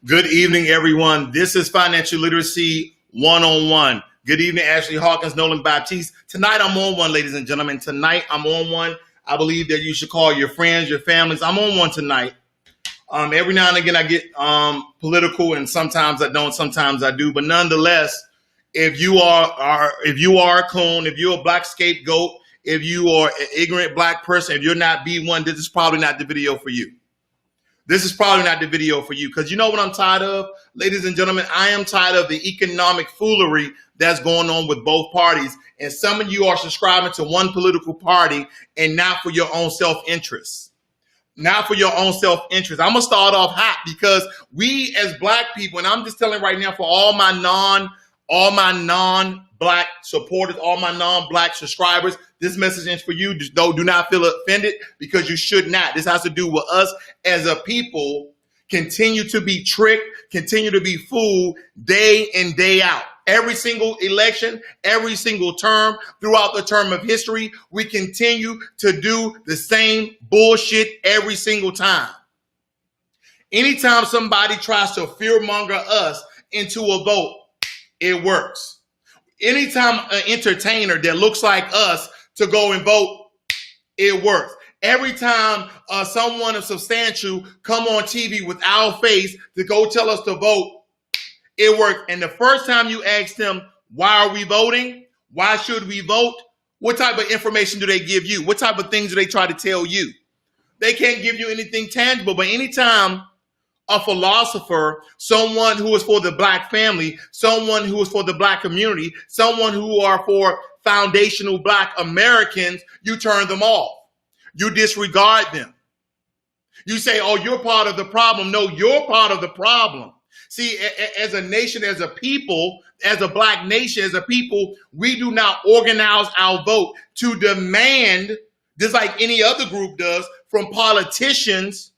Good evening, everyone. This is Financial Literacy 101. Good evening, Ashley Hawkins, Nolan Baptiste. Tonight, I'm on one, ladies and gentlemen. Tonight, I'm on one. I believe that you should call your friends, your families. I'm on one tonight. Every now and again, I get political, and sometimes I don't, sometimes I do. But nonetheless, if you are a coon, if you're a black scapegoat, if you are an ignorant black person, if you're not B1, this is probably not the video for you. This is probably not the video for you, because you know what I'm tired of? Ladies and gentlemen, I am tired of the economic foolery that's going on with both parties. And some of you are subscribing to one political party and not for your own self-interest. Not for your own self-interest. I'm going to start off hot because we as black people, and I'm just telling right now for all my non-black supporters, all my non-black subscribers, this message is for you. Just do not feel offended, because you should not. This has to do with us as a people continue to be tricked, continue to be fooled day in, day out. Every single election, every single term, throughout the term of history, we continue to do the same bullshit every single time. Anytime somebody tries to fearmonger us into a vote, it works. Anytime an entertainer that looks like us to go and vote, it works. Every time someone of substantial come on TV with our face to go tell us to vote, it works. And the first time you ask them, why are we voting? Why should we vote? What type of information do they give you? What type of things do they try to tell you? They can't give you anything tangible. But anytime a philosopher, someone who is for the black family, someone who is for the black community, someone who are for foundational black Americans, you turn them off. You disregard them. You say, oh, you're part of the problem. No, you're part of the problem. See, as a nation, as a people, as a black nation, as a people, we do not organize our vote to demand, just like any other group does, from politicians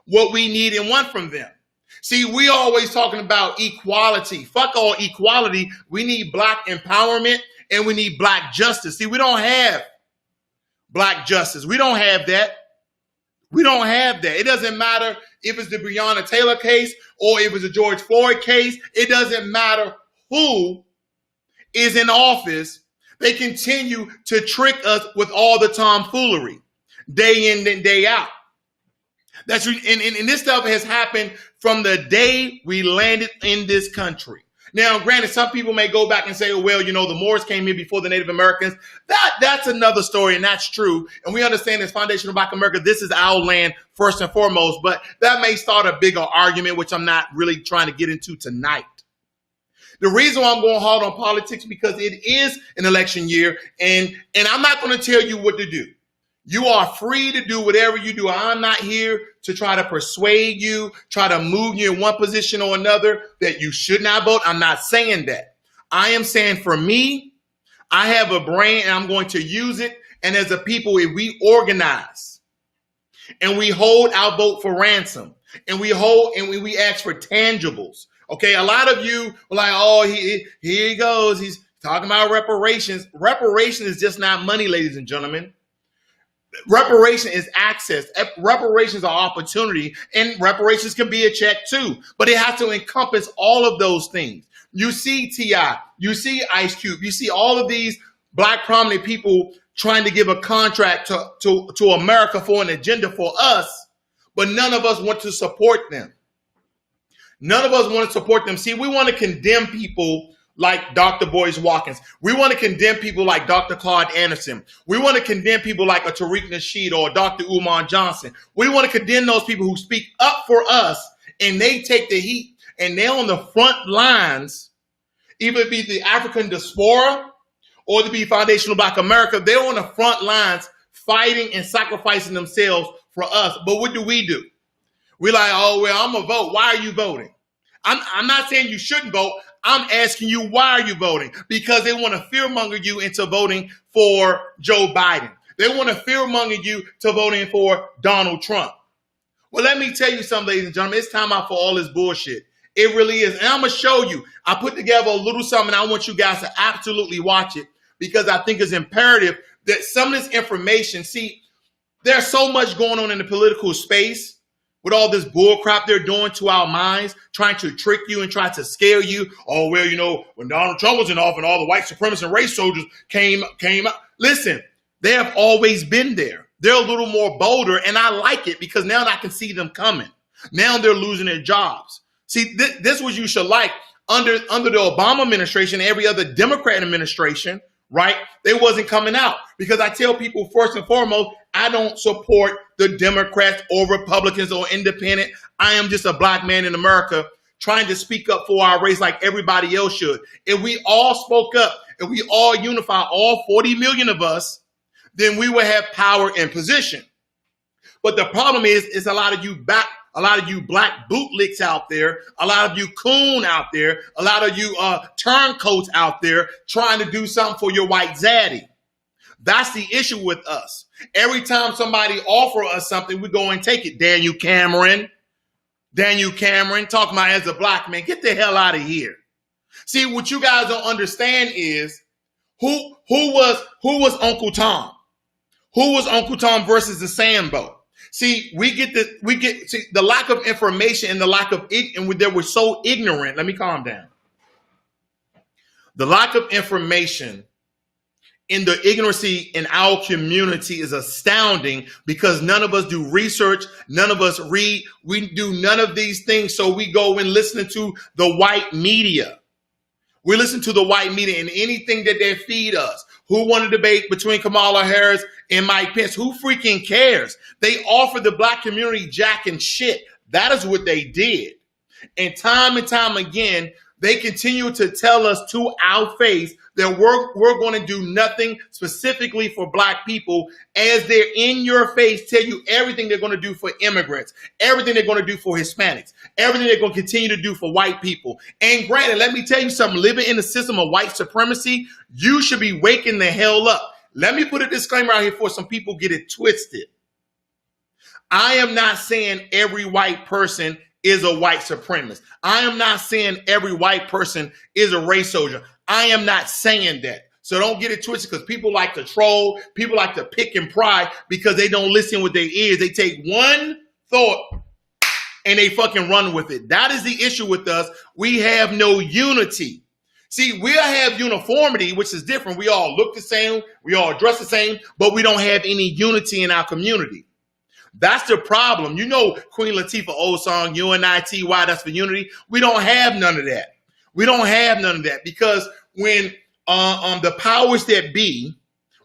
what we need and want from them. See, we always talking about equality. Fuck all equality. We need black empowerment and we need black justice. See, we don't have black justice. We don't have that. We don't have that. It doesn't matter if it's the Breonna Taylor case or if it's the George Floyd case. It doesn't matter who is in office. They continue to trick us with all the tomfoolery day in and day out. And this stuff has happened from the day we landed in this country. Now, granted, some people may go back and say, well, you know, the Moors came here before the Native Americans. That's another story, and that's true. And we understand as Foundation of Black America, this is our land first and foremost, but that may start a bigger argument, which I'm not really trying to get into tonight. The reason why I'm going hard on politics because it is an election year, and I'm not going to tell you what to do. You are free to do whatever you do. I'm not here to try to persuade you, try to move you in one position or another that you should not vote. I'm not saying that. I am saying for me, I have a brain and I'm going to use it. And as a people, if we organize and we hold our vote for ransom and we ask for tangibles. Okay, a lot of you are like, oh, here he goes. He's talking about reparations. Reparation is just not money, ladies and gentlemen. Reparation is access. Reparations are opportunity, and reparations can be a check too, but it has to encompass all of those things. You see T.I., you see Ice Cube, you see all of these Black prominent people trying to give a contract to America for an agenda for us, but none of us want to support them. None of us want to support them. See, we want to condemn people like Dr. Boyce Watkins. We want to condemn people like Dr. Claude Anderson. We want to condemn people like a Tariq Nasheed or Dr. Umar Johnson. We want to condemn those people who speak up for us and they take the heat and they're on the front lines, either it be the African diaspora or to be Foundation of Black America. They're on the front lines fighting and sacrificing themselves for us. But what do? We're like, oh, well, I'm going to vote. Why are you voting? I'm not saying you shouldn't vote. I'm asking you, why are you voting? Because they want to fearmonger you into voting for Joe Biden. They want to fearmonger you to voting for Donald Trump. Well, let me tell you something, ladies and gentlemen. It's time out for all this bullshit. It really is. And I'm going to show you. I put together a little something. I want you guys to absolutely watch it because I think it's imperative that some of this information, see, there's so much going on in the political space with all this bull crap they're doing to our minds, trying to trick you and try to scare you. Oh, well, you know, when Donald Trump was in office and all the white supremacists and race soldiers came out. Listen, they have always been there. They're a little more bolder, and I like it because now I can see them coming. Now they're losing their jobs. See, this was you should like. Under the Obama administration, every other Democrat administration, right, they wasn't coming out. Because I tell people, first and foremost, I don't support the Democrats or Republicans or independent. I am just a Black man in America trying to speak up for our race like everybody else should. If we all spoke up, if we all unify, all 40 million of us, then we would have power and position. But the problem is a lot of you Black bootlicks out there, a lot of you coon out there, a lot of you turncoats out there trying to do something for your white zaddy. That's the issue with us. Every time somebody offer us something, we go and take it. Daniel Cameron, talking about as a Black man, get the hell out of here. See, what you guys don't understand is who was Uncle Tom? Who was Uncle Tom versus the Sambo? See, we get the lack of information and the lack of and that we're so ignorant. Let me calm down. The lack of information in the ignorancy in our community is astounding because none of us do research. None of us read. We do none of these things. So we go and listen to the white media. We listen to the white media and anything that they feed us. Who won a debate between Kamala Harris and Mike Pence? Who freaking cares? They offered the Black community jack and shit. That is what they did. And time again, they continue to tell us to our face that we're going to do nothing specifically for Black people as they're in your face, tell you everything they're going to do for immigrants, everything they're going to do for Hispanics, everything they're going to continue to do for white people. And granted, let me tell you something, living in a system of white supremacy, you should be waking the hell up. Let me put a disclaimer out here before some people get it twisted. I am not saying every white person is a white supremacist. I am not saying every white person is a race soldier. I am not saying that. So don't get it twisted because people like to troll. People like to pick and pry because they don't listen with their ears. They take one thought and they fucking run with it. That is the issue with us. We have no unity. See, we have uniformity, which is different. We all look the same. We all dress the same, but we don't have any unity in our community. That's the problem. You know, Queen Latifah old song, UNITY, that's for unity. We don't have none of that. We don't have none of that because when the powers that be,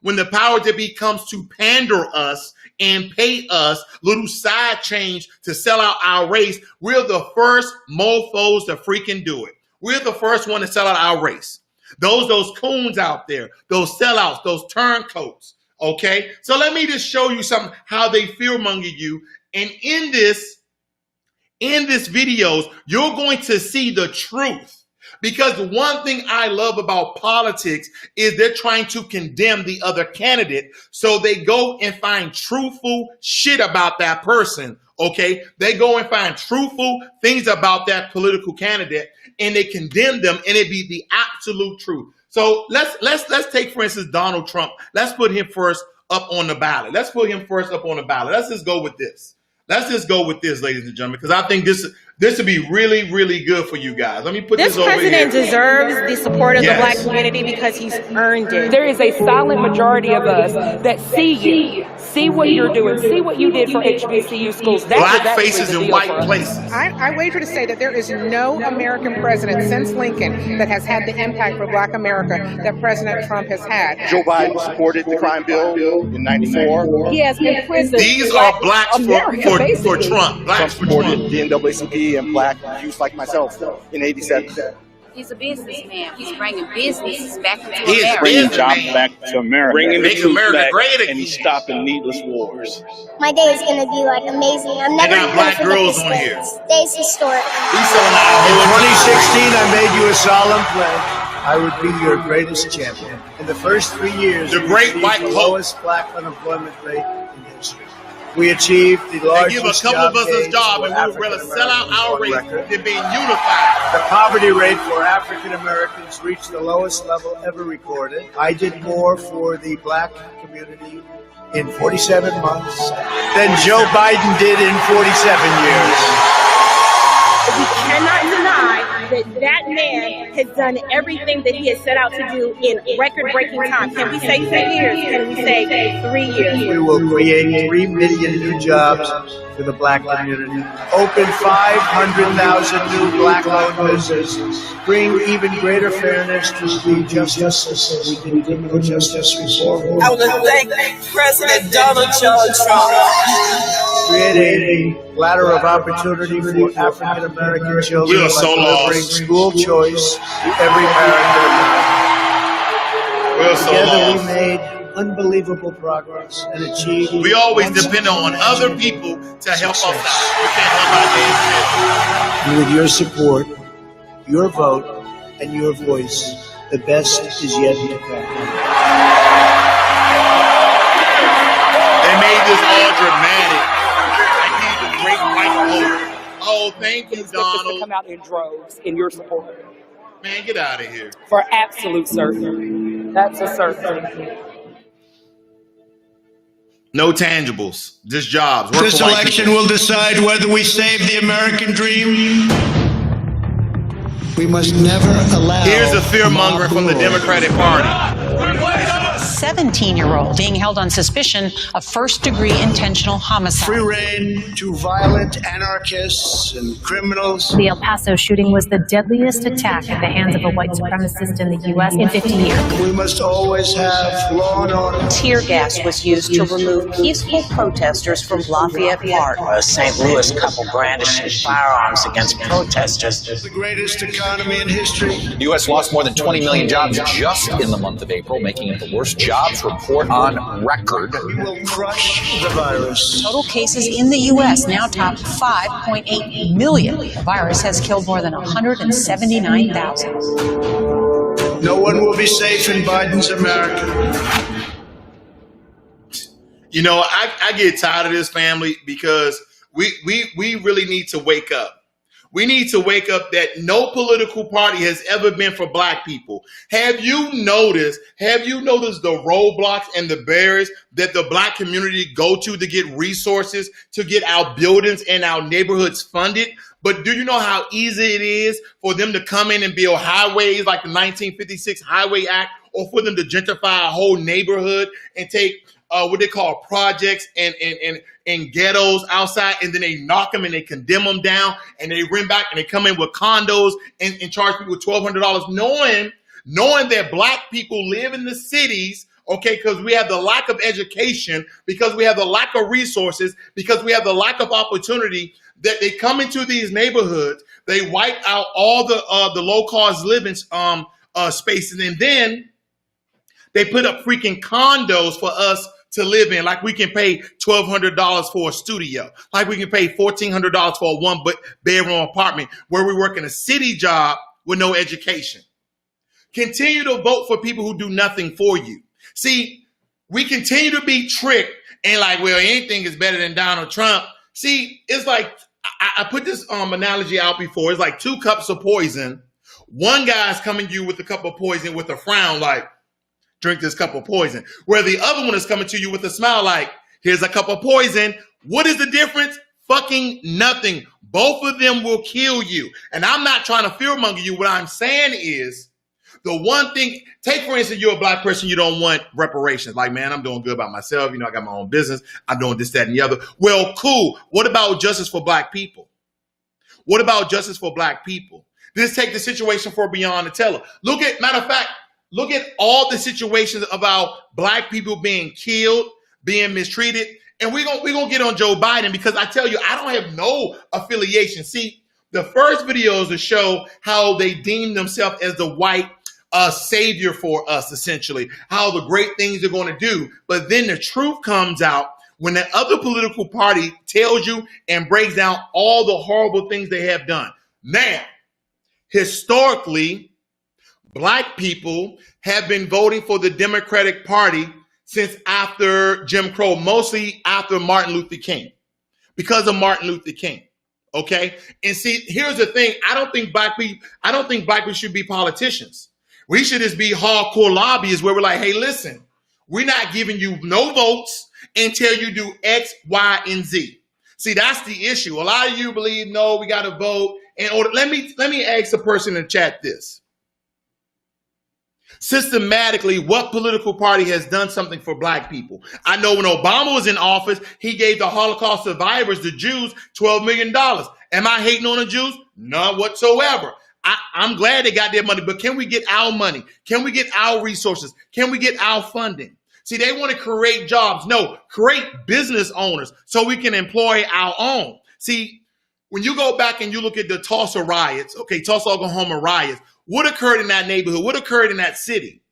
when the powers that be comes to pander us and pay us little side change to sell out our race, we're the first mofos to freaking do it. We're the first one to sell out our race. Those coons out there, those sellouts, those turncoats. Okay, so let me just show you something how they fearmonger you. And in this videos, you're going to see the truth. Because the one thing I love about politics is they're trying to condemn the other candidate. So they go and find truthful shit about that person. Okay, they go and find truthful things about that political candidate and they condemn them, and it be the absolute truth. So let's take, for instance, Donald Trump. Let's put him first up on the ballot. Let's just go with this. Let's just go with this, ladies and gentlemen, because I think this would be really, really good for you guys. Let me put this over here. This president deserves the support of the black community because he's earned it. There is a silent majority of us that see you, see what you're doing, see what you did for HBCU schools. Black faces in white places. I wager to say that there is no American president since Lincoln that has had the impact for black America that President Trump has had. Joe Biden supported the crime bill in '94. He has been prison. These are blacks for Trump. Blacks Trump supported the NAACP and black youth like myself in '87. He's a businessman. He's bringing businesses back into He's America. Bringing jobs back to America. Bringing America great again. And stopping needless wars. My day is going to be like amazing. I'm never got black girls on here. Today's historic. He's selling out. In 2016, I made you a solemn pledge. I would be your greatest champion. In the first 3 years, The great white the hope. lowest black unemployment rate in history. We achieved the largest They give a couple of us a job, and we would rather sell out our race than being unified. The poverty rate for African Americans reached the lowest level ever recorded. I did more for the black community in 47 months than Joe Biden did in 47 years. We cannot deny that man has done everything that he has set out to do in record-breaking time. Can we say 2 years? Can we say 3 years? We will create 3 million new jobs for the black community, open 500,000 new black-owned businesses, bring even greater fairness to the justice. We can criminal justice reform. I want to thank President Donald John Trump. Create a ladder of opportunity for African American children We are so by delivering lost. school choice to every parent in America. We're so Together we lost. made unbelievable progress and achieved. We always depend on other people to help us out. We can't help our damn And with your support, your vote, and your voice, the best is yet to come. They made this all dramatic. Like he's the great white hope. Oh, thank you, Expect us to Donald. come out in droves in your support. Man, get out of here. For absolute certain. That's a certain. No tangibles, just jobs. Work This for white election people. will decide whether we save the American dream. We must never allow. Here's the fear mongering from the Democratic Party. 17-year-old being held on suspicion of first-degree intentional homicide. Free reign to violent anarchists and criminals. The El Paso shooting was the deadliest attack at the hands of a white supremacist in the U.S. in 50 years. We must always have law and order. Tear gas was used to remove peaceful protesters from Lafayette Park. A St. Louis couple brandishing firearms against protesters. The greatest economy in history. The U.S. lost more than 20 million jobs just in the month of April, making it the worst jobs report on record. We will crush the virus. Total cases in the U.S. now top 5.8 million. The virus has killed more than 179,000. No one will be safe in Biden's America. You know, I get tired of this, family, because we really need to wake up. We need to wake up that no political party has ever been for black people. Have you noticed the roadblocks and the barriers that the black community go to get resources, to get our buildings and our neighborhoods funded? But do you know how easy it is for them to come in and build highways like the 1956 Highway Act, or for them to gentrify a whole neighborhood and take what they call projects and in ghettos outside, and then they knock them and they condemn them down, and they rent back and they come in with condos and charge people $1,200, knowing that black people live in the cities, okay, because we have the lack of education, because we have the lack of resources, because we have the lack of opportunity, that they come into these neighborhoods, they wipe out all the low-cost living spaces, and then they put up freaking condos for us to live in. Like we can pay $1,200 for a studio. Like we can pay $1,400 for a one-bedroom apartment where we work in a city job with no education. Continue to vote for people who do nothing for you. See, we continue to be tricked and like, well, anything is better than Donald Trump. See, it's like, I put this analogy out before. It's like 2 cups of poison. One guy's coming to you with a cup of poison with a frown like, drink this cup of poison. Where the other one is coming to you with a smile like, here's a cup of poison. What is the difference? Fucking nothing. Both of them will kill you. And I'm not trying to fearmonger you. What I'm saying is, the one thing, take for instance, you're a black person, you don't want reparations. Like, man, I'm doing good by myself. You know, I got my own business. I'm doing this, that, and the other. Well, cool. What about justice for black people? What about justice for black people? Let's take the situation for Breonna Taylor. Matter of fact, look at all the situations about black people being killed, being mistreated. And we're gonna get on Joe Biden because I tell you, I don't have no affiliation. See, the first video is to show how they deem themselves as the white savior for us, essentially, how the great things they're going to do. But then the truth comes out when the other political party tells you and breaks down all the horrible things they have done. Now, historically, black people have been voting for the Democratic Party since after Jim Crow, mostly after Martin Luther King, because of Martin Luther King. Okay. And see, here's the thing. I don't think black people should be politicians. We should just be hardcore lobbyists where we're like, hey, listen, we're not giving you no votes until you do X, Y, and Z. See, that's the issue. A lot of you believe, no, we got to vote in order. Let me ask the person in the chat this. Systematically, what political party has done something for black people? I know when Obama was in office, he gave the Holocaust survivors, the Jews, $12 million. Am I hating on the Jews? None whatsoever. I'm glad they got their money, but can we get our money? Can we get our resources? Can we get our funding? See, they want to create jobs. No, create business owners so we can employ our own. See, when you go back and you look at the Tulsa riots, okay, Tulsa, Oklahoma riots, what occurred in that neighborhood? What occurred in that city?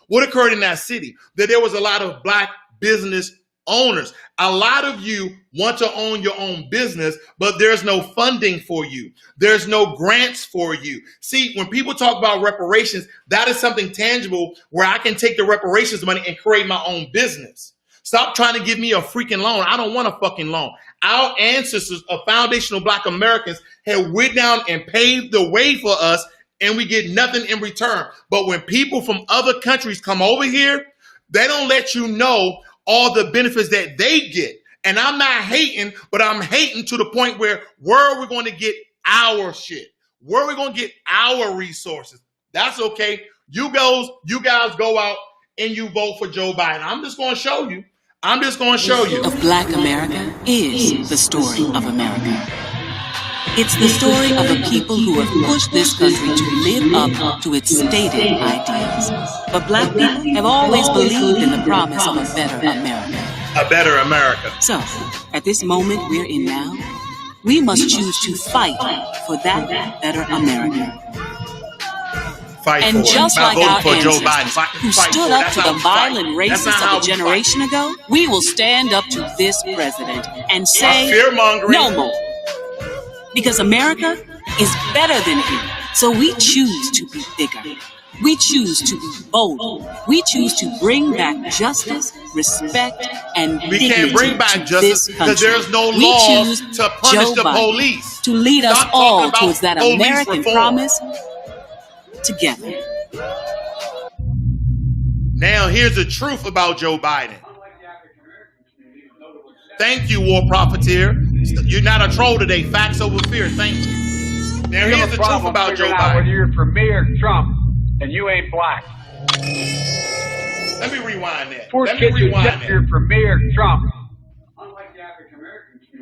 What occurred in that city? That there was a lot of black business owners. A lot of you want to own your own business, but there's no funding for you. There's no grants for you. See, when people talk about reparations, that is something tangible where I can take the reparations money and create my own business. Stop trying to give me a freaking loan. I don't want a fucking loan. Our ancestors of foundational black Americans have went down and paved the way for us, and we get nothing in return. But when people from other countries come over here, they don't let you know all the benefits that they get. And I'm not hating, but I'm hating to the point where are we going to get our shit? Where are we going to get our resources? That's okay. You guys go out and you vote for Joe Biden. I'm just going to show you. Of Black America is the story of America. It's the story of a people who have pushed this country to live up to its stated ideals. But black people have always believed in the promise of a better America. A better America. So, at this moment we're in now, we must choose to fight for that better America. And just like our ancestors who stood up to the violent racists of a generation ago, we will stand up to this president and say no more. Because America is better than him. So we choose to be bigger. We choose to be bold. We choose to bring back justice, respect, and dignity. We can't bring back justice because there's no laws to punish the police. To lead us all towards that American promise together. Now, here's the truth about Joe Biden. Thank you, War Profiteer. You're not a troll today. Facts over fear. Thank you. Now, here's the truth about Joe Biden. Whether you're for me or Trump, and you ain't black. Let me rewind that. You're for me or Trump.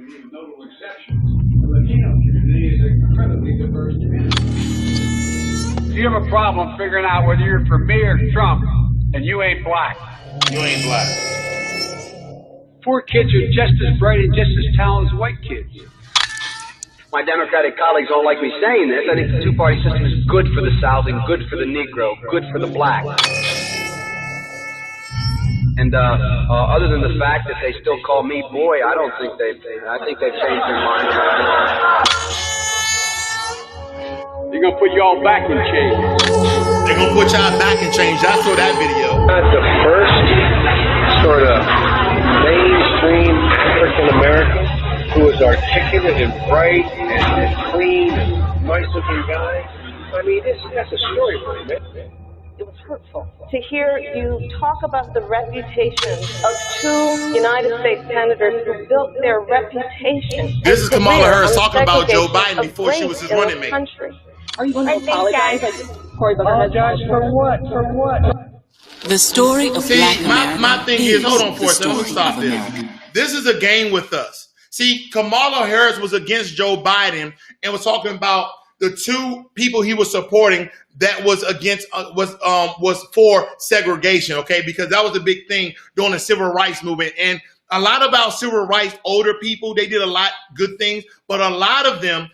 with notable exceptions, the Latino community is an incredibly diverse community. So you have a problem figuring out whether you're for me or Trump, and you ain't black. You ain't black. Poor kids are just as bright and just as talented as white kids. My Democratic colleagues don't like me saying this. I think the two-party system is good for the South and good for the Negro, good for the black. And other than the fact that they still call me boy, I think they've changed their mind. They're gonna put you all back in chains. They're gonna put y'all back in chains. I saw that video. The first sort of mainstream African American who is articulate and bright and clean and nice-looking guy. I mean, that's a story for him. It was hurtful to hear you talk about the reputation of two United States senators who built their reputation. This is Kamala Harris talking about Joe Biden before she was his running mate. Are you going to apologize? Apologize for what? For what? The story of Black America. My thing is, hold on for a second. Let me stop this. This is a game with us. See, Kamala Harris was against Joe Biden and was talking about the two people he was supporting that was against was for segregation, okay? Because that was a big thing during the civil rights movement. And a lot about civil rights, older people, they did a lot good things, but a lot of them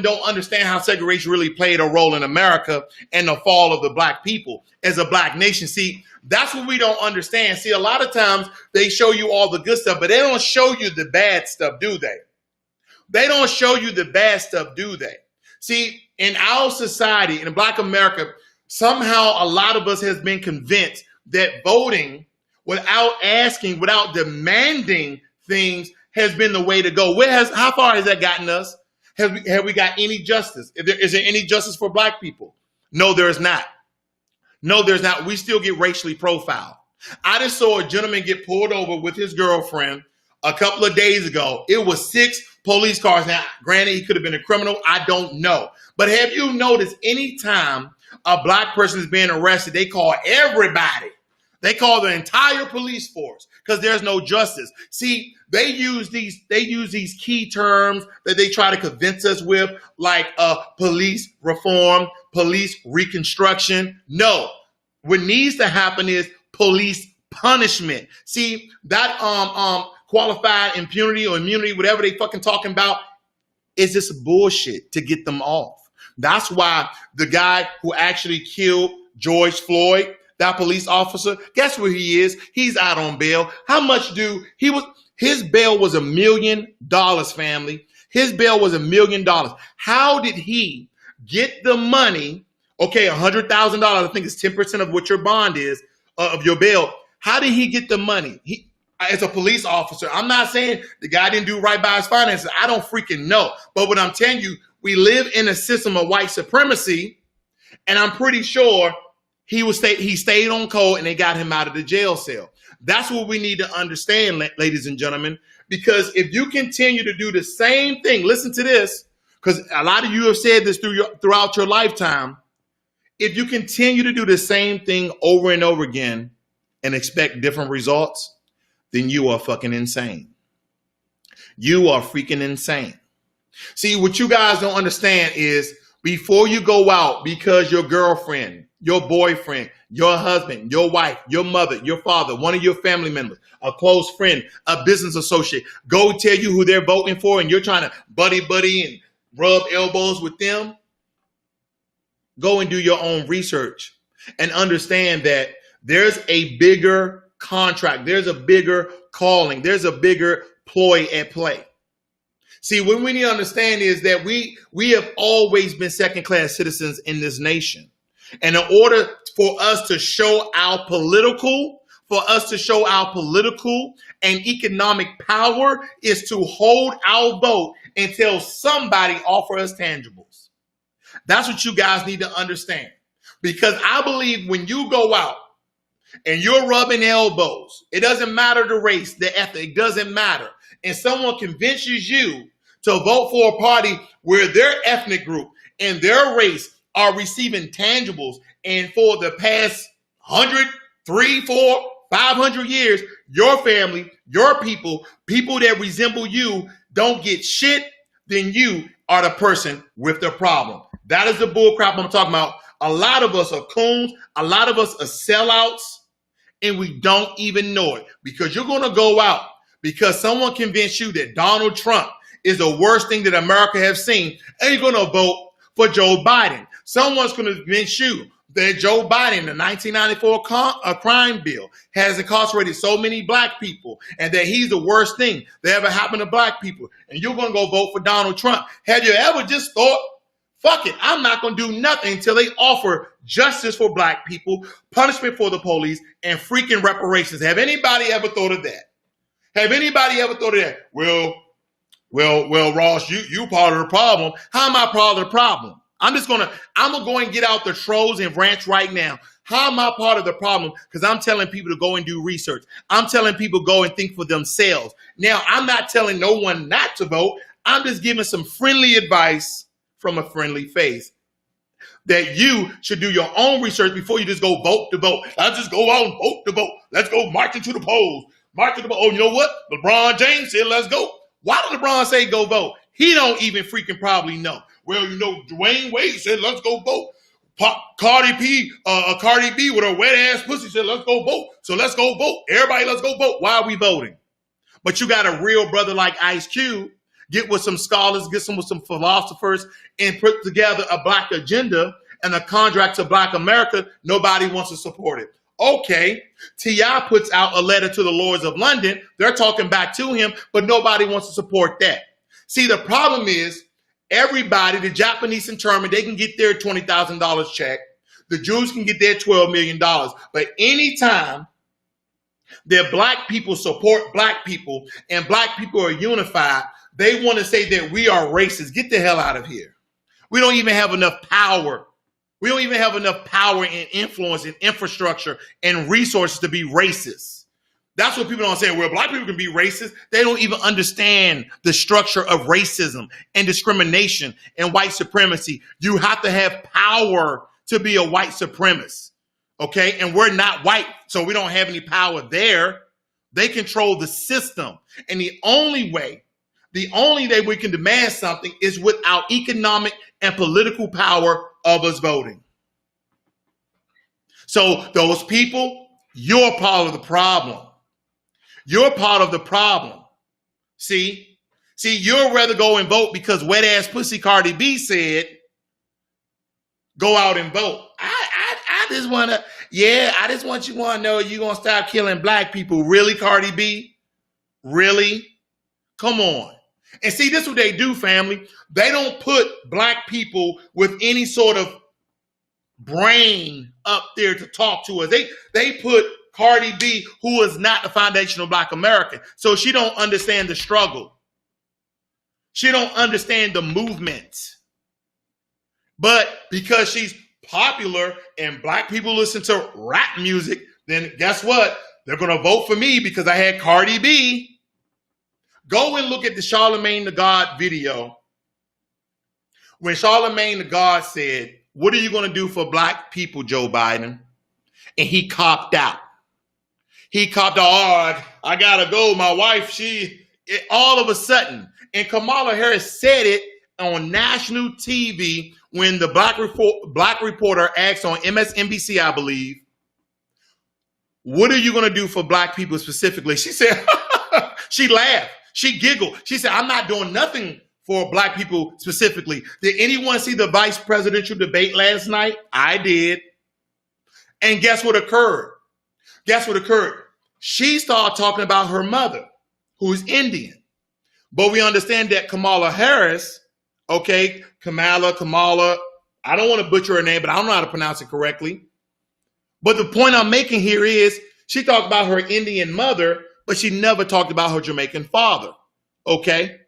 don't understand how segregation really played a role in America and the fall of the black people as a black nation. See, that's what we don't understand. See, a lot of times they show you all the good stuff, but they don't show you the bad stuff, do they? They don't show you the bad stuff, do they? See, in our society, in Black America, somehow a lot of us has been convinced that voting without asking, without demanding things has been the way to go. How far has that gotten us? Have we got any justice? Is there any justice for black people? No, there is not. No, there's not. We still get racially profiled. I just saw a gentleman get pulled over with his girlfriend a couple of days ago. It was 6 police cars. Now, granted, he could have been a criminal. I don't know. But have you noticed any time a black person is being arrested, they call everybody. They call the entire police force because there's no justice. See, they use these key terms that they try to convince us with, like police reform, police reconstruction. No, what needs to happen is police punishment. See, that qualified impunity or immunity, whatever they fucking talking about, is just bullshit to get them off. That's why the guy who actually killed George Floyd, that police officer, guess where he is? He's out on bail. How much his bail was $1 million, family. His bail was $1 million. How did he get the money? Okay, $100,000, I think it's 10% of what your bond is, of your bail. How did he get the money? As a police officer, I'm not saying the guy didn't do right by his finances. I don't freaking know. But what I'm telling you, we live in a system of white supremacy, and I'm pretty sure he stayed on code and they got him out of the jail cell. That's what we need to understand, ladies and gentlemen, because if you continue to do the same thing, listen to this, because a lot of you have said this throughout your lifetime. If you continue to do the same thing over and over again and expect different results, then you are fucking insane. You are freaking insane. See, what you guys don't understand is before you go out because your girlfriend, your boyfriend, your husband, your wife, your mother, your father, one of your family members, a close friend, a business associate, go tell you who they're voting for and you're trying to buddy and rub elbows with them, go and do your own research and understand that there's a bigger contract, there's a bigger calling, there's a bigger ploy at play. See, what we need to understand is that we have always been second-class citizens in this nation. And in order for us to show our political and economic power is to hold our vote until somebody offers us tangibles. That's what you guys need to understand. Because I believe when you go out and you're rubbing elbows, it doesn't matter the race, the ethnic, it doesn't matter. And someone convinces you to vote for a party where their ethnic group and their race are receiving tangibles. And for the past 100, 300, 400, 500 years, your family, your people that resemble you don't get shit, then you are the person with the problem. That is the bull crap I'm talking about. A lot of us are coons. A lot of us are sellouts, and we don't even know it, because you're going to go out because someone convinced you that Donald Trump is the worst thing that America has seen, and you're going to vote for Joe Biden. Someone's going to convince you that Joe Biden, the 1994 crime bill, has incarcerated so many black people and that he's the worst thing that ever happened to black people. And you're going to go vote for Donald Trump. Have you ever just thought, fuck it, I'm not going to do nothing until they offer justice for black people, punishment for the police, and freaking reparations? Have anybody ever thought of that? Have anybody ever thought of that? Well, Ross, you part of the problem. How am I part of the problem? I'm gonna go and get out the trolls and rants right now. How am I part of the problem? Because I'm telling people to go and do research. I'm telling people go and think for themselves. Now, I'm not telling no one not to vote. I'm just giving some friendly advice from a friendly face that you should do your own research before you just go vote to vote. Let's just go out and vote to vote. Let's go marching to the polls. March to the polls. Oh, you know what? LeBron James said, let's go. Why did LeBron say go vote? He don't even freaking probably know. Well, you know, Dwayne Wade said, let's go vote. Cardi B with her wet ass pussy said, let's go vote. So let's go vote. Everybody, let's go vote. Why are we voting? But you got a real brother like Ice Cube, get with some scholars, with some philosophers, and put together a black agenda and a contract to black America. Nobody wants to support it. Okay, T.I. puts out a letter to the Lords of London. They're talking back to him, but nobody wants to support that. See, the problem is everybody, the Japanese internment, they can get their $20,000 check. The Jews can get their $12 million. But anytime that black people support black people and black people are unified, they want to say that we are racist. Get the hell out of here. We don't even have enough power. We don't even have enough power and influence and infrastructure and resources to be racist. That's what people don't say. Well, black people can be racist. They don't even understand the structure of racism and discrimination and white supremacy. You have to have power to be a white supremacist. Okay. And we're not white, so we don't have any power there. They control the system. And the only way we can demand something is without economic and political power of us voting. So those people, you're part of the problem. You're part of the problem. See, you'd rather go and vote because wet ass pussy Cardi B said, go out and vote. I just want you to know you're going to stop killing black people. Really, Cardi B? Really? Come on. And see, this is what they do, family. They don't put black people with any sort of brain up there to talk to us. They put Cardi B, who is not the foundation of black American. So she don't understand the struggle. She don't understand the movement. But because she's popular and black people listen to rap music, then guess what? They're going to vote for me because I had Cardi B. Go and look at the Charlemagne the God video. When Charlemagne the God said, what are you going to do for black people, Joe Biden? And he copped out. He copped out, oh, I got to go. My wife, all of a sudden. And Kamala Harris said it on national TV when the black reporter asked on MSNBC, I believe, what are you going to do for black people specifically? She said, she laughed. She giggled. She said, I'm not doing nothing for black people specifically. Did anyone see the vice presidential debate last night? I did. And guess what occurred? She started talking about her mother, who's Indian. But we understand that Kamala Harris, okay, Kamala, I don't want to butcher her name, but I don't know how to pronounce it correctly. But the point I'm making here is she talked about her Indian mother, but she never talked about her Jamaican father, okay?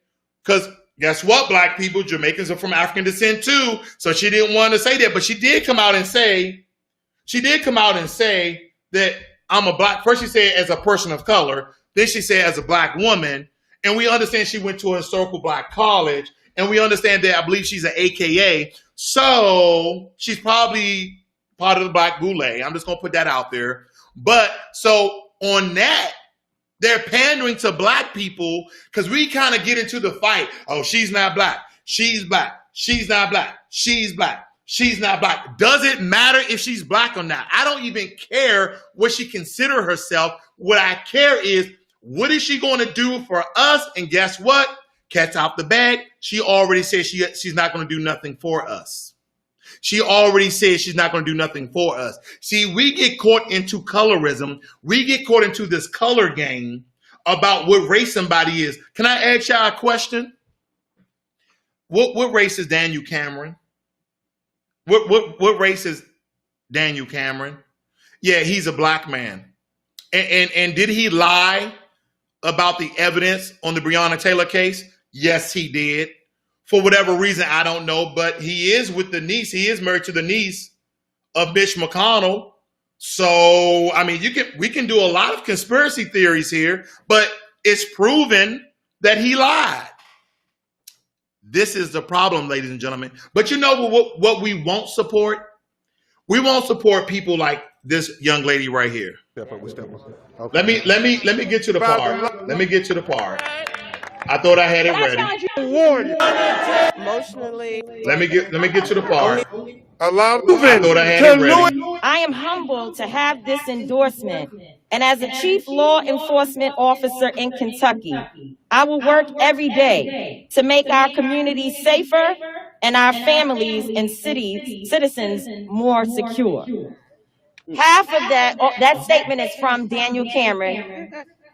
Because guess what, black people? Jamaicans are from African descent too, so she didn't want to say that. But she did come out and say that I'm a black, first she said as a person of color, then she said as a black woman, and we understand she went to a historical black college, and we understand that I believe she's an AKA, so she's probably part of the black boule. I'm just going to put that out there. But so on that, They're pandering to black people because we kind of get into the fight. Oh, she's not black. She's black. She's not black. She's black. She's not black. Does it matter if she's black or not? I don't even care what she consider herself. What I care is, what is she going to do for us? And guess what? Cat's out the bag. She already said she's not going to do nothing for us. She already said she's not going to do nothing for us. See, we get caught into colorism. We get caught into this color game about what race somebody is. Can I ask y'all a question? What race is Daniel Cameron? What race is Daniel Cameron? Yeah, he's a black man. And did he lie about the evidence on the Breonna Taylor case? Yes, he did. For whatever reason, I don't know, but he is with the niece. He is married to the niece of Mitch McConnell. So, I mean, we can do a lot of conspiracy theories here, but it's proven that he lied. This is the problem, ladies and gentlemen. But you know what we won't support? We won't support people like this young lady right here. Okay. Let me get to the part. Let me get to the part. I thought I had it ready. Emotionally. Let me get to the part. I thought I had it ready. I am humbled to have this endorsement. And as a chief law enforcement officer in Kentucky, I will work every day to make our communities safer and our families and citizens more secure. Half of that statement is from Daniel Cameron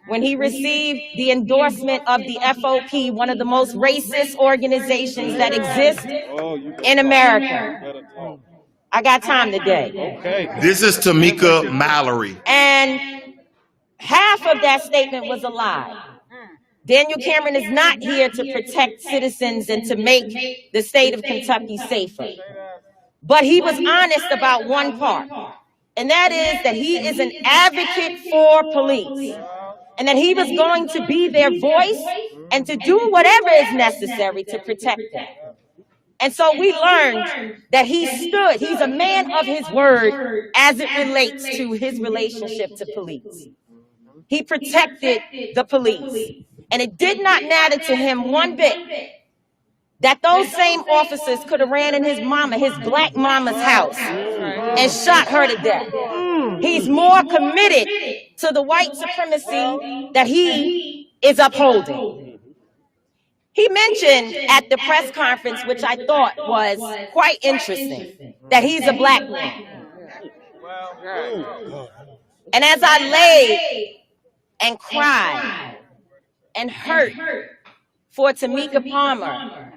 when he received the endorsement of the FOP, one of the most racist organizations that exist in America. I got time today. Okay. This is Tamika Mallory. And half of that statement was a lie. Daniel Cameron is not here to protect citizens and to make the state of Kentucky safer. But he was honest about one part, and that is that he is an advocate for police, and that he was going to be their voice and to do whatever is necessary to protect them. And so we learned that he's a man of his word as it relates to his relationship to police. He protected the police. And it did not matter to him one bit that those same officers could have ran in his black mama's house and shot her to death. He's more committed to the white supremacy that he is upholding. He mentioned at the press conference, which I thought was quite interesting, that he's a black man. And as I lay and cried and hurt for Tamika Palmer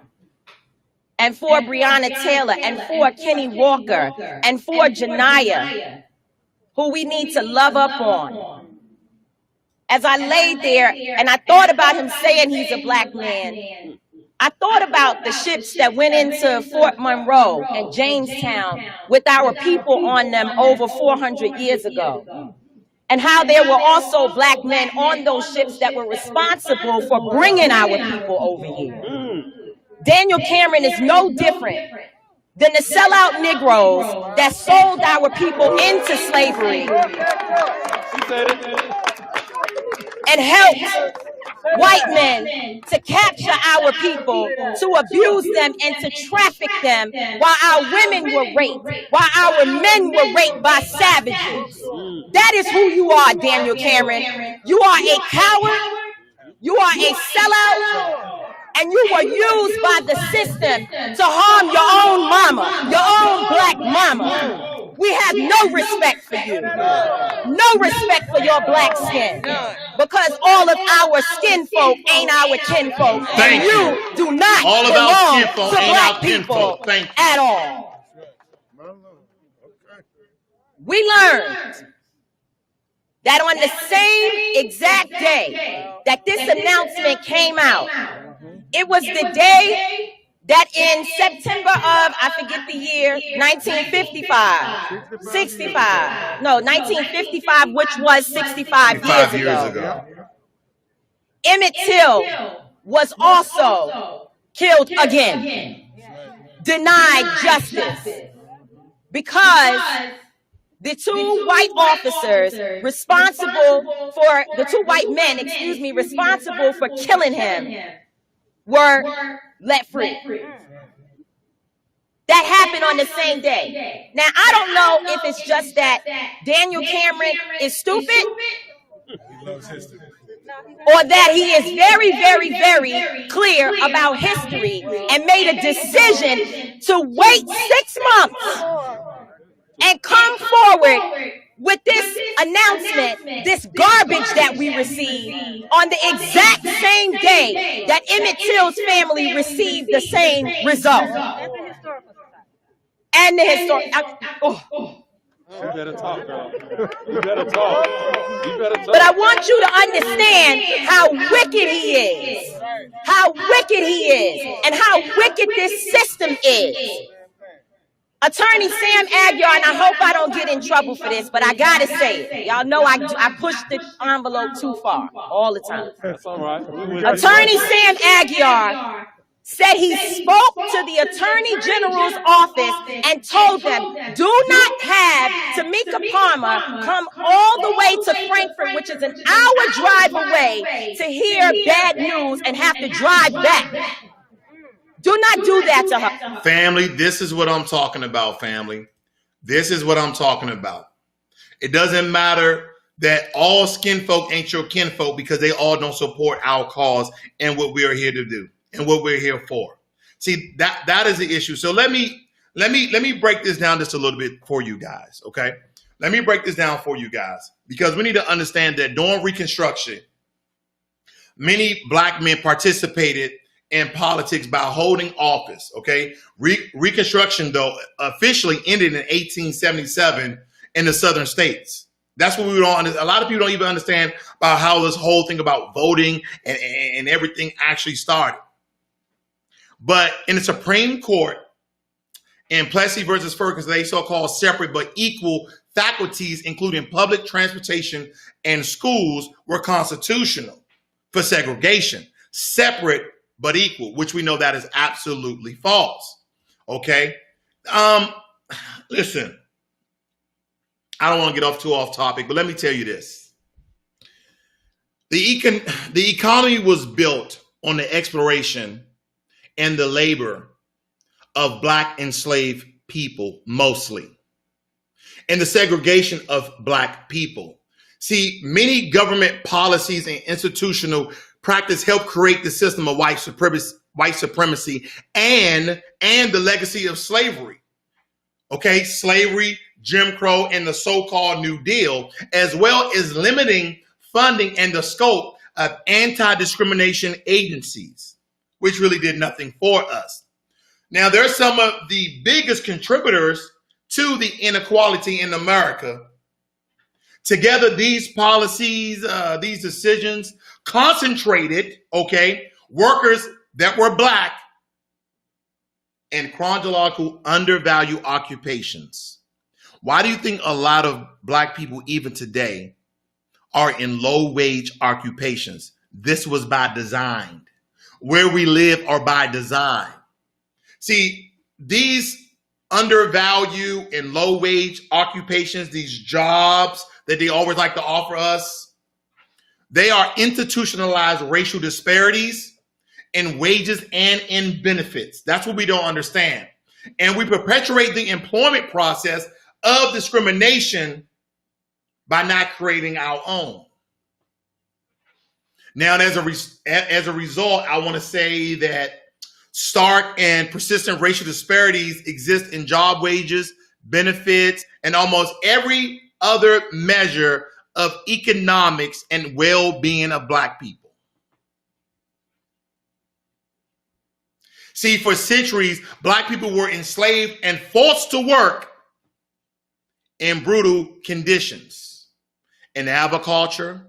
and for Breonna Taylor and for Kenny Walker and for Janiyah, who we need to love up on. As I laid there and I thought about him saying he's a black man, I thought about the ships that went into Fort Monroe and Jamestown with our people on them over 400 years ago. And how there were also black men on those ships that were responsible for bringing our people over here. Daniel Cameron is no different than the sellout Negroes that sold our people into slavery and helped white men to capture our people, to abuse them and to traffic them while our women were raped, while our men were raped by savages. That is who you are, Daniel Cameron. You are a coward, you are a sellout, and you were used by the system to harm your own mama, your own black mama. We have no respect for you, no respect for your black skin, because all of our skin folk ain't our kinfolk, and you do not belong to black people at all. We learned that on the same exact day that this announcement came out, it was the day that in September of, I forget the year, 1955, which was 65 years ago. Emmett Till was also killed again, denied justice, because The two white officers responsible for, the two white men, excuse me, responsible for killing him were let free. That happened on the same day. Now, I don't know if it's just that Daniel Cameron is stupid or that he is very, very, very clear about history and made a decision to wait 6 months and come forward with this announcement, this garbage that we received on the exact same day that Emmett Till's family received the same result. And the historic. You better talk, girl. You better talk. You better talk. But I want you to understand how wicked he is. How wicked he is. And how wicked this system is. Attorney Sam Aguiar, and I hope I don't get in trouble for this, but I gotta say it. Y'all know I push the envelope too far all the time. That's all right. Attorney Sam Aguiar said he spoke to the Attorney General's office and told them, do not have Tamika Palmer come all the way to Frankfurt, which is an hour drive away, to hear bad news and have to drive back. Do not do that to her. Family, this is what I'm talking about, family. This is what I'm talking about. It doesn't matter that all skin folk ain't your kinfolk because they all don't support our cause and what we are here to do and what we're here for. See, that is the issue. So let me break this down just a little bit for you guys, okay? Let me break this down for you guys because we need to understand that during Reconstruction, many black men participated in politics by holding office, okay? Reconstruction, though, officially ended in 1877 in the southern states. That's what we don't understand. A lot of people don't even understand about how this whole thing about voting and everything actually started. But in the Supreme Court, in Plessy versus Ferguson, they so-called separate but equal faculties, including public transportation and schools, were constitutional for segregation. Separate but equal, which we know that is absolutely false. Okay. Listen, I don't want to get too off topic, but let me tell you this. The economy was built on the exploration and the labor of black enslaved people, mostly, and the segregation of black people. See, many government policies and institutional practice helped create the system of white supremacy and the legacy of slavery. Okay, slavery, Jim Crow, and the so-called New Deal, as well as limiting funding and the scope of anti-discrimination agencies, which really did nothing for us. Now, there's some of the biggest contributors to the inequality in America. Together, these policies, these decisions concentrated, okay, workers that were black in chronological undervalued occupations. Why do you think a lot of black people, even today, are in low-wage occupations? This was by design. Where we live are by design. See, these undervalued and low-wage occupations, these jobs that they always like to offer us, they are institutionalized racial disparities in wages and in benefits. That's what we don't understand. And we perpetuate the employment process of discrimination by not creating our own. Now, as a result, I want to say that stark and persistent racial disparities exist in job wages, benefits, and almost every other measure of economics and well-being of black people. See, for centuries, black people were enslaved and forced to work in brutal conditions. In agriculture,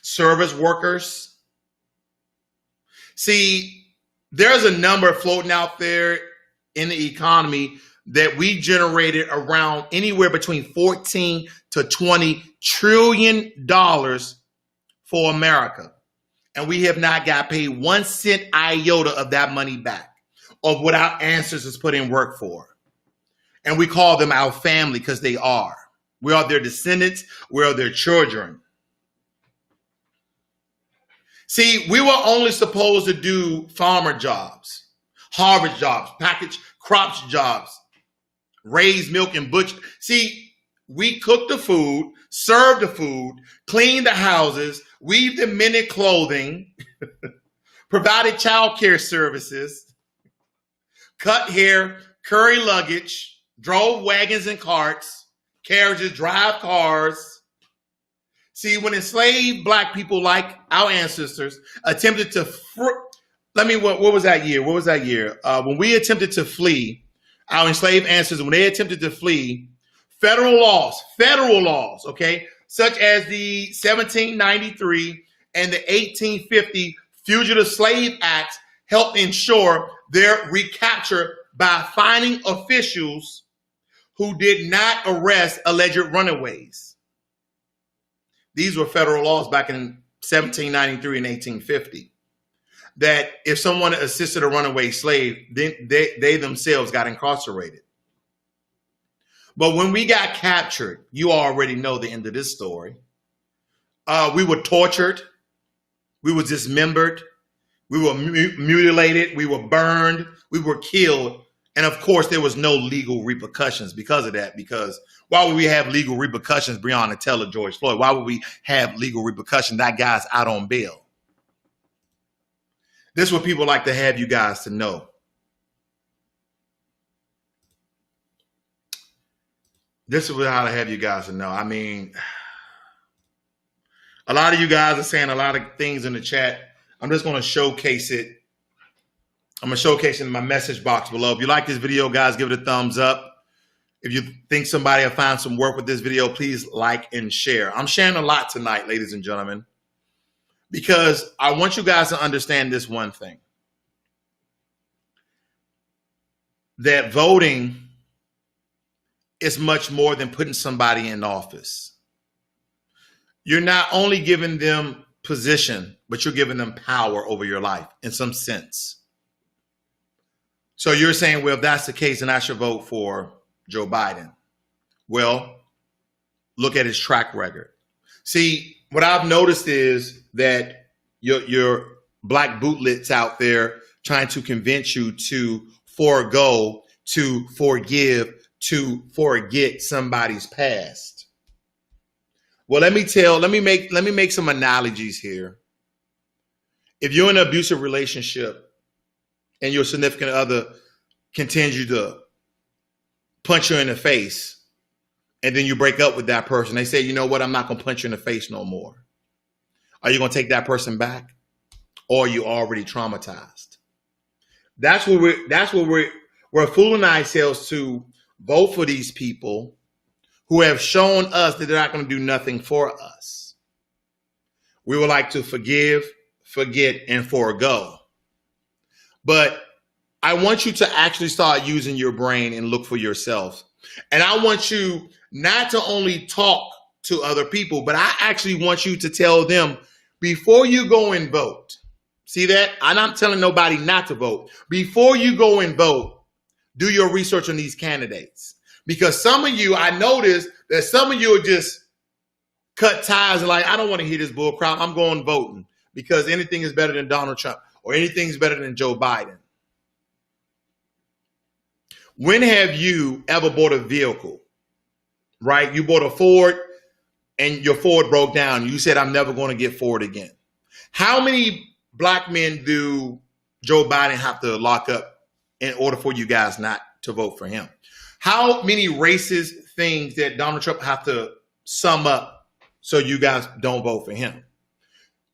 service workers. See, there's a number floating out there in the economy that we generated around anywhere between 14 to 20 trillion dollars for America. And we have not got paid 1 cent iota of that money back, of what our ancestors put in work for. And we call them our family because they are. We are their descendants. We are their children. See, we were only supposed to do farmer jobs, harvest jobs, package crops jobs, raise milk and butcher. See, we cook the food, serve the food, clean the houses, weave the men in clothing, provided child care services, cut hair, carry luggage, drove wagons and carts, carriages, drive cars. See, when enslaved black people like our ancestors attempted to, what was that year? What was that year? When we attempted to flee, our enslaved ancestors, when they attempted to flee, federal laws, okay, such as the 1793 and the 1850 Fugitive Slave Acts helped ensure their recapture by finding officials who did not arrest alleged runaways. These were federal laws back in 1793 and 1850 that if someone assisted a runaway slave, then they themselves got incarcerated. But when we got captured, you already know the end of this story. We were tortured. We were dismembered. We were mutilated. We were burned. We were killed. And of course, there was no legal repercussions because of that. Because why would we have legal repercussions, Breonna Taylor, George Floyd? Why would we have legal repercussions? That guy's out on bail. This is what people like to have you guys to know. This is how to have you guys to know. I mean, a lot of you guys are saying a lot of things in the chat. I'm just going to showcase it. I'm going to showcase it in my message box below. If you like this video, guys, give it a thumbs up. If you think somebody will find some work with this video, please like and share. I'm sharing a lot tonight, ladies and gentlemen, because I want you guys to understand this one thing. That voting is much more than putting somebody in office. You're not only giving them position, but you're giving them power over your life in some sense. So you're saying, well, if that's the case, then I should vote for Joe Biden. Well, look at his track record. See, what I've noticed is that your black bootlets out there trying to convince you to forego, to forgive, to forget somebody's past. Well, let me make some analogies here. If you're in an abusive relationship and your significant other continues to punch you in the face, and then you break up with that person, they say, you know what, I'm not going to punch you in the face no more. Are you going to take that person back? Or are you already traumatized? That's what we're fooling ourselves to vote for these people who have shown us that they're not going to do nothing for us. We would like to forgive, forget, and forego. But I want you to actually start using your brain and look for yourself. And I want you not to only talk to other people, but I actually want you to tell them before you go and vote. See that? I'm not telling nobody not to vote. Before you go and vote, do your research on these candidates. Because some of you, I noticed that some of you are just cut ties and like, I don't want to hear this bull crap. I'm going voting because anything is better than Donald Trump or anything's better than Joe Biden. When have you ever bought a vehicle, right? You bought a Ford and your Ford broke down. You said, I'm never going to get Ford again. How many black men do Joe Biden have to lock up in order for you guys not to vote for him? How many racist things that Donald Trump have to sum up so you guys don't vote for him?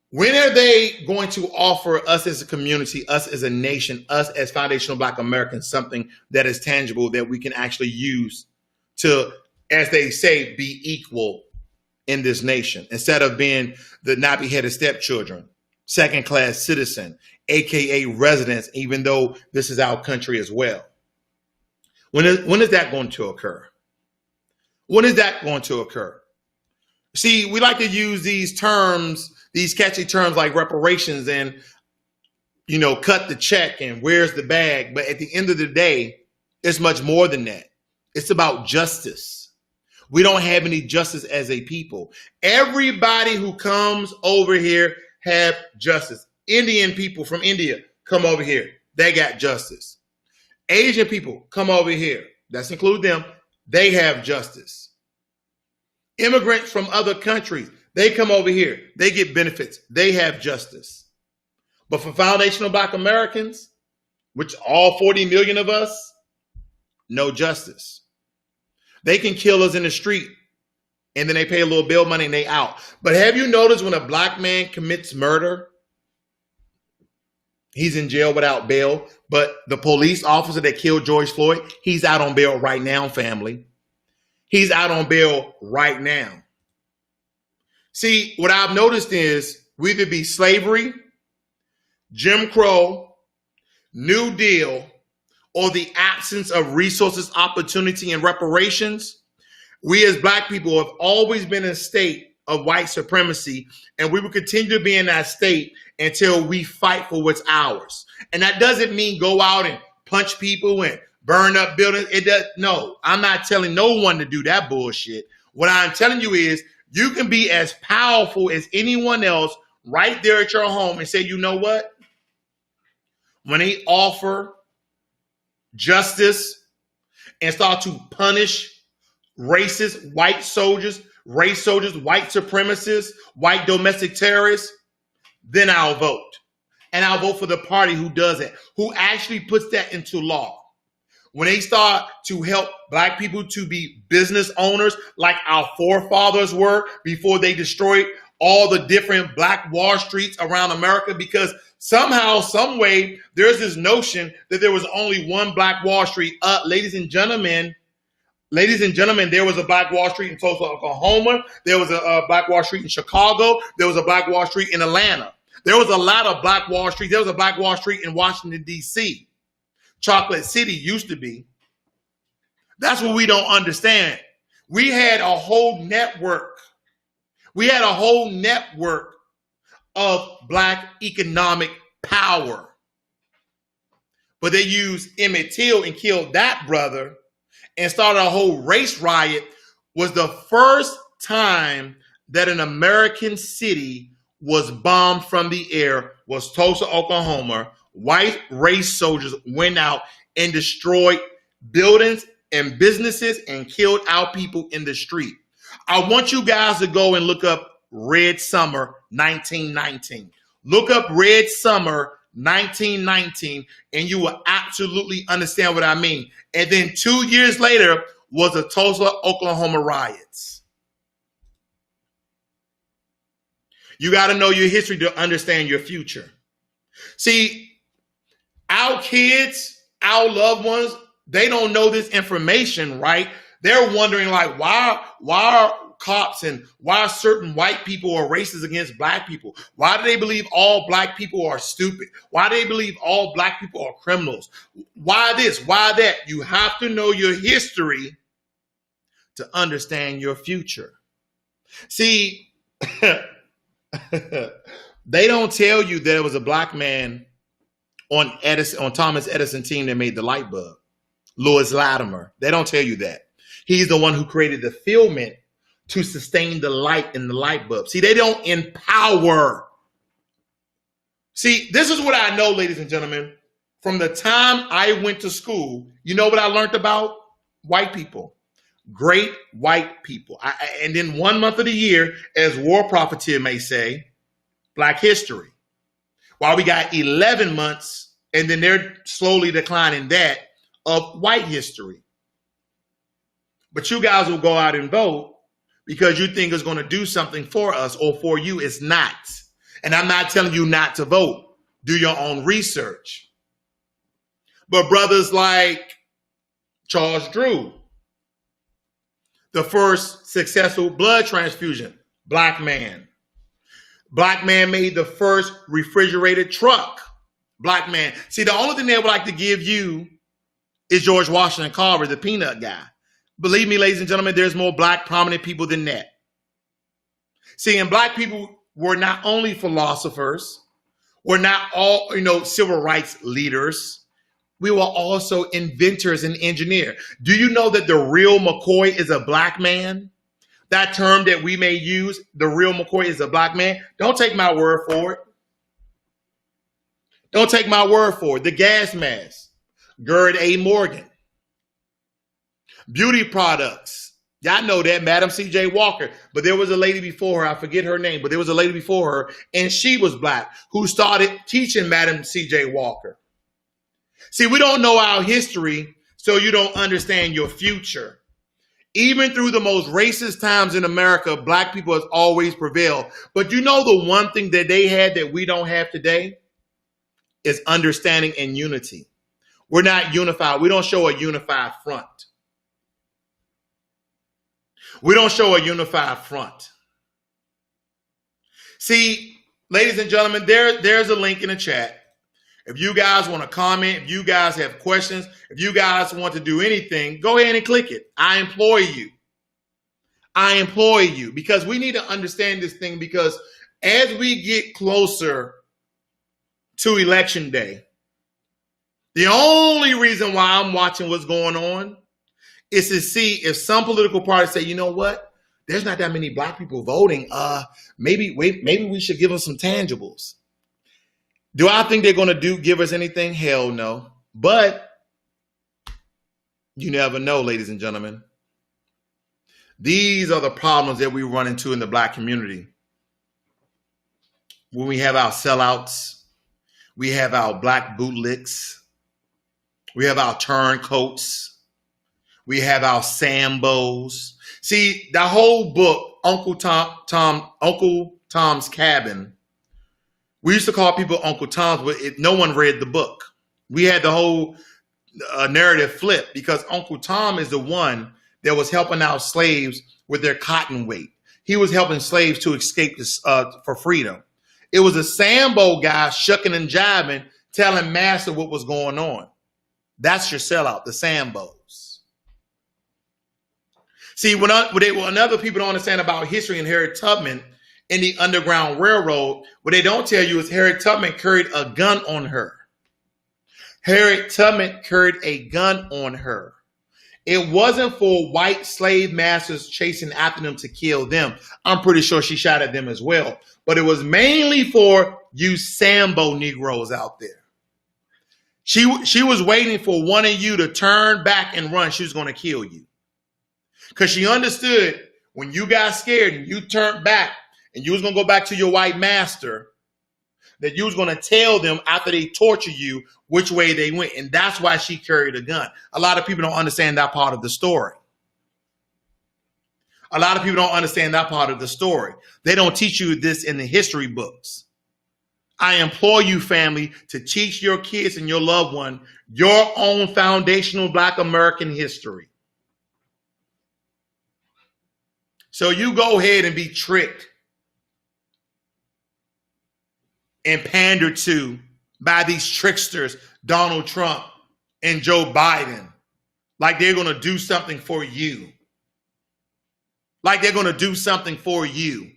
When are they going to offer us as a community, us as a nation, us as foundational Black Americans, something that is tangible that we can actually use to, as they say, be equal in this nation instead of being the nappy-headed stepchildren, second-class citizen, AKA residents, even though this is our country as well? When is that going to occur? When is that going to occur? See, we like to use these terms, these catchy terms like reparations and, you know, cut the check and where's the bag. But at the end of the day, it's much more than that. It's about justice. We don't have any justice as a people. Everybody who comes over here have justice. Indian people from India come over here. They got justice. Asian people come over here. That's include them. They have justice. Immigrants from other countries, they come over here. They get benefits. They have justice. But for foundational Black Americans, which all 40 million of us, no justice. They can kill us in the street and then they pay a little bail money and they out. But have you noticed when a Black man commits murder, he's in jail without bail, but the police officer that killed George Floyd, he's out on bail right now, family. He's out on bail right now. See, what I've noticed is we either be slavery, Jim Crow, New Deal, or the absence of resources, opportunity, and reparations. We as Black people have always been in a state of white supremacy, and we will continue to be in that state until we fight for what's ours. And that doesn't mean go out and punch people and burn up buildings. It does. No, I'm not telling no one to do that bullshit. What I'm telling you is you can be as powerful as anyone else right there at your home and say, you know what? When they offer justice and start to punish racist white soldiers, race soldiers, white supremacists, white domestic terrorists, then I'll vote. And I'll vote for the party who does it, who actually puts that into law. When they start to help Black people to be business owners like our forefathers were before they destroyed all the different Black Wall Streets around America, because somehow, some way, there's this notion that there was only one Black Wall Street. Ladies and gentlemen, there was a Black Wall Street in Tulsa, Oklahoma. There was a Black Wall Street in Chicago. There was a Black Wall Street in Atlanta. There was a lot of Black Wall Street. There was a Black Wall Street in Washington, D.C. Chocolate City used to be. That's what we don't understand. We had a whole network. We had a whole network of Black economic power. But they used Emmett Till and killed that brother and started a whole race riot. Was the first time that an American city was bombed from the air was Tulsa, Oklahoma. White race soldiers went out and destroyed buildings and businesses and killed our people in the street. I want you guys to go and look up Red Summer 1919. Look up Red Summer 1919 and you will absolutely understand what I mean. And then 2 years later was the Tulsa, Oklahoma riots. You got to know your history to understand your future. See, our kids, our loved ones, they don't know this information, right? They're wondering like, why are cops and why certain white people are racist against Black people? Why do they believe all Black people are stupid? Why do they believe all Black people are criminals? Why this? Why that? You have to know your history to understand your future. See, they don't tell you there was a Black man on Thomas Edison team that made the light bulb, Louis Latimer. They don't tell you that. He's the one who created the filament to sustain the light in the light bulb. See, they don't empower. See, this is what I know, ladies and gentlemen. From the time I went to school, you know what I learned about? White people. Great white people. And then 1 month of the year, as war profiteer may say, Black history. While we got 11 months, and then they're slowly declining that, of white history. But you guys will go out and vote because you think it's going to do something for us or for you. It's not. And I'm not telling you not to vote. Do your own research. But brothers like Charles Drew, the first successful blood transfusion, Black man. Black man made the first refrigerated truck. Black man. See, the only thing they would like to give you is George Washington Carver, the peanut guy. Believe me, ladies and gentlemen, there's more Black prominent people than that. See, and Black people were not only philosophers, were not all, civil rights leaders. we were also inventors and engineers. Do you know that the real McCoy is a black man? That term that we may use, the real McCoy is a black man. Don't take my word for it. Don't take my word for it. The gas mask, Gerd A. Morgan. Beauty products. Y'all know that, Madam C.J. Walker. But there was a lady before her, I forget her name, but there was a lady before her, and she was black, who started teaching Madam C.J. Walker. See, we don't know our history, so you don't understand your future. Even through the most racist times in America, black people has always prevailed. But you know the one thing that they had that we don't have today is understanding and unity. We're not unified. We don't show a unified front. We don't show a unified front. See, ladies and gentlemen, there's a link in the chat. If you guys want to comment, if you guys have questions, if you guys want to do anything, go ahead and click it. I implore you. I implore you, because we need to understand this thing, because as we get closer to election day, the only reason why I'm watching what's going on is to see if some political parties say, you know what? There's not that many black people voting. Maybe we should give them some tangibles. Do I think they're going to give us anything? Hell no. But you never know, ladies and gentlemen. These are the problems that we run into in the black community. When we have our sellouts, we have our black bootlicks, we have our turncoats, we have our Sambos. See, the whole book, Uncle Tom's Cabin, we used to call people Uncle Tom's, but no one read the book. We had the whole narrative flipped, because Uncle Tom is the one that was helping out slaves with their cotton weight. He was helping slaves to escape for freedom. It was a Sambo guy shucking and jiving, telling master what was going on. That's your sellout, the Sambos. See, what other people don't understand about history and Harriet Tubman in the Underground Railroad, what they don't tell you is Harriet Tubman carried a gun on her. Harriet Tubman carried a gun on her. It wasn't for white slave masters chasing after them to kill them. I'm pretty sure she shot at them as well. But it was mainly for you Sambo Negroes out there. She was waiting for one of you to turn back and run. She was going to kill you. Because she understood when you got scared and you turned back and you was going to go back to your white master, that you was going to tell them after they torture you which way they went. And that's why she carried a gun. A lot of people don't understand that part of the story. A lot of people don't understand that part of the story. They don't teach you this in the history books. I implore you, family, to teach your kids and your loved one your own foundational Black American history. So you go ahead and be tricked and pandered to by these tricksters, Donald Trump and Joe Biden, like they're going to do something for you. Like they're going to do something for you.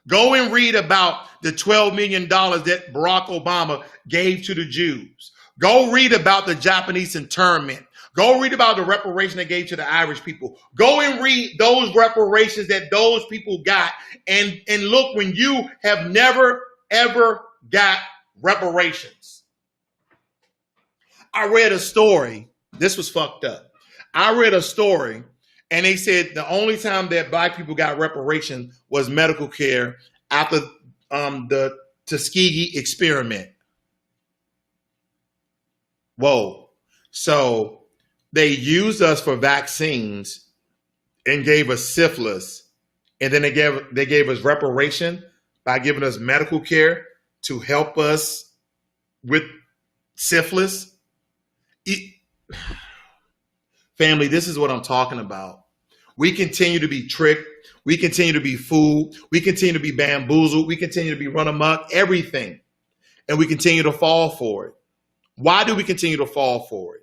Go and read about the $12 million that Barack Obama gave to the Jews. Go read about the Japanese internment. Go read about the reparation they gave to the Irish people. Go and read those reparations that those people got. And look, when you have never, ever got reparations. I read a story. This was fucked up. I read a story, and they said the only time that Black people got reparations was medical care after the Tuskegee experiment. Whoa. So they used us for vaccines and gave us syphilis, and then they gave us reparation by giving us medical care to help us with syphilis. Family, this is what I'm talking about. We continue to be tricked. We continue to be fooled. We continue to be bamboozled. We continue to be run amok, everything. And we continue to fall for it. Why do we continue to fall for it?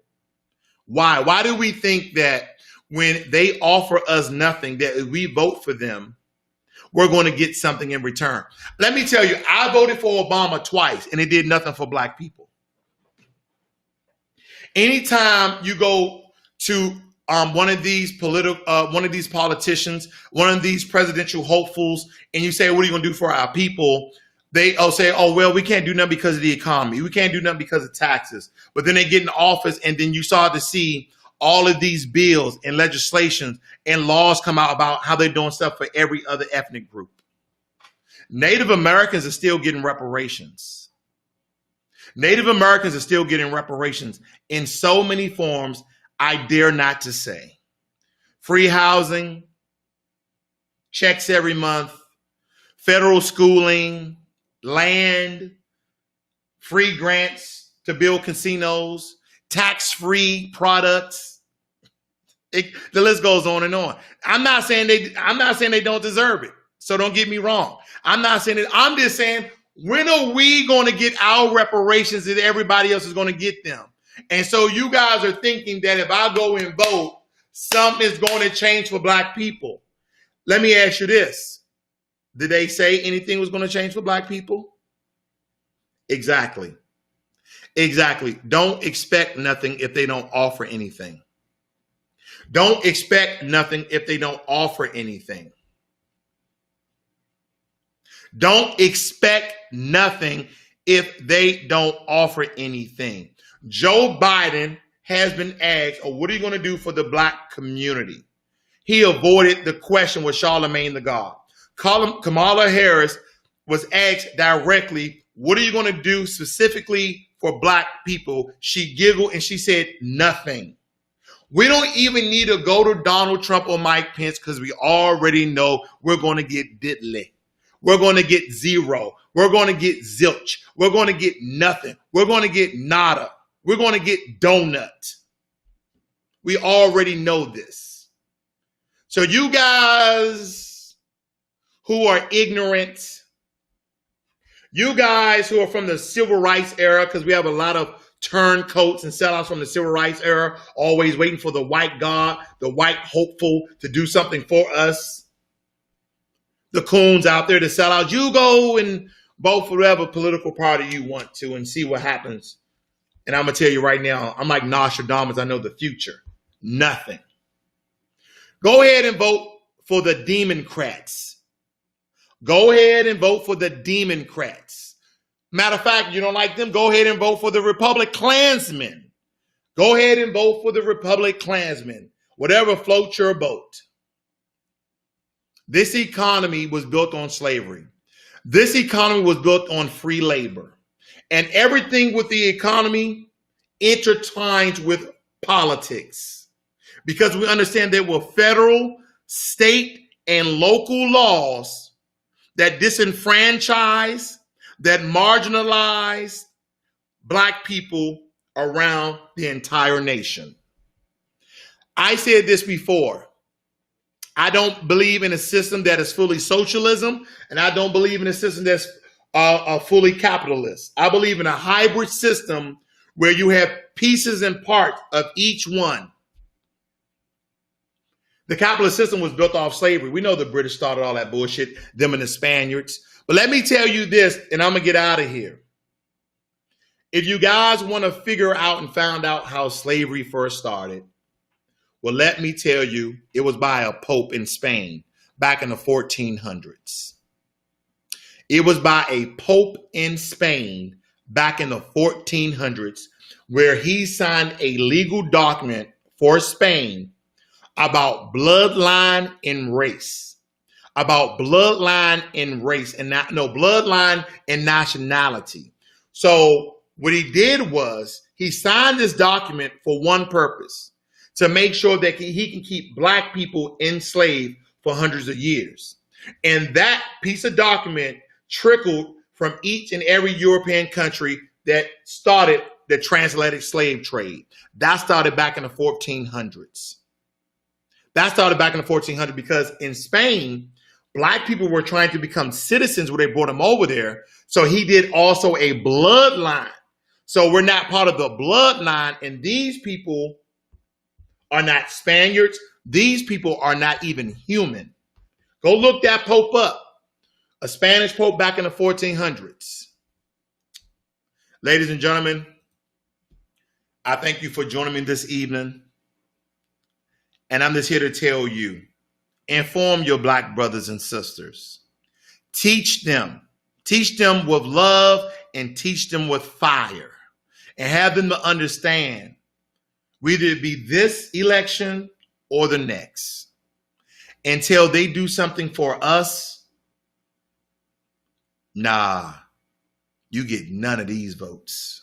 Why? Why do we think that when they offer us nothing, that if we vote for them, we're going to get something in return? Let me tell you, I voted for Obama twice, and it did nothing for Black people. Anytime you go to one of these politicians, one of these presidential hopefuls, and you say, what are you going to do for our people? They say, oh, well, we can't do nothing because of the economy. We can't do nothing because of taxes. But then they get in office, and then you start to see all of these bills and legislations and laws come out about how they're doing stuff for every other ethnic group. Native Americans are still getting reparations. Native Americans are still getting reparations in so many forms, I dare not to say. Free housing, checks every month, federal schooling, land, free grants to build casinos, tax-free products. The list goes on and on. I'm not saying they don't deserve it. So don't get me wrong. I'm not saying it. I'm just saying, when are we going to get our reparations that everybody else is going to get them? And so you guys are thinking that if I go and vote, something's going to change for black people. Let me ask you this. Did they say anything was going to change for black people? Exactly. Exactly. Don't expect nothing if they don't offer anything. Don't expect nothing if they don't offer anything. Don't expect nothing if they don't offer anything. Joe Biden has been asked, oh, what are you going to do for the black community? He avoided the question with Charlemagne the God. Kamala Harris was asked directly, what are you going to do specifically for black people? She giggled and she said, nothing. We don't even need to go to Donald Trump or Mike Pence because we already know we're going to get diddly. We're going to get zero. We're going to get zilch. We're going to get nothing. We're going to get nada. We're going to get donut. We already know this. So you guys who are ignorant, you guys who are from the civil rights era, because we have a lot of turncoats and sellouts from the civil rights era, always waiting for the white God, the white hopeful to do something for us. The coons out there to sell out. You go and vote for whatever political party you want to and see what happens. And I'm going to tell you right now, I'm like Nostradamus. I know the future. Nothing. Go ahead and vote for the Democrats. Go ahead and vote for the Democrats. Matter of fact, you don't like them, go ahead and vote for the Republic Klansmen. Go ahead and vote for the Republic Klansmen. Whatever floats your boat. This economy was built on slavery. This economy was built on free labor. And everything with the economy intertwines with politics. Because we understand there were federal, state, and local laws that disenfranchise, that marginalize black people around the entire nation. I said this before. I don't believe in a system that is fully socialism, and I don't believe in a system that's fully capitalist. I believe in a hybrid system where you have pieces and parts of each one. The capitalist system was built off slavery. We know the British started all that bullshit, them and the Spaniards. But let me tell you this, and I'm going to get out of here. If you guys want to figure out and find out how slavery first started, well, let me tell you, it was by a pope in Spain back in the 1400s. It was by a pope in Spain back in the 1400s where he signed a legal document for Spain about bloodline and race. About bloodline and race and bloodline and nationality. So what he did was he signed this document for one purpose, to make sure that he can keep black people enslaved for hundreds of years. And that piece of document trickled from each and every European country that started the transatlantic slave trade. That started back in the 1400s. That started back in the 1400s because in Spain, black people were trying to become citizens when they brought them over there. So he did also a bloodline. So we're not part of the bloodline, and these people are not Spaniards. These people are not even human. Go look that pope up. A Spanish pope back in the 1400s. Ladies and gentlemen, I thank you for joining me this evening. And I'm just here to tell you, inform your black brothers and sisters. Teach them with love and teach them with fire, and have them to understand whether it be this election or the next. Until they do something for us, nah, you get none of these votes.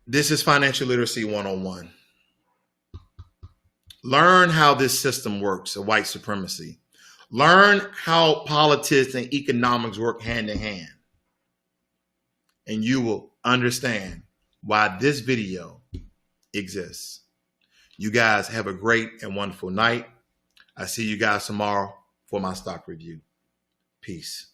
This is Financial Literacy 101. Learn how this system works of white supremacy. Learn how politics and economics work hand in hand. And you will understand why this video exists. You guys have a great and wonderful night. I see you guys tomorrow for my stock review. Peace.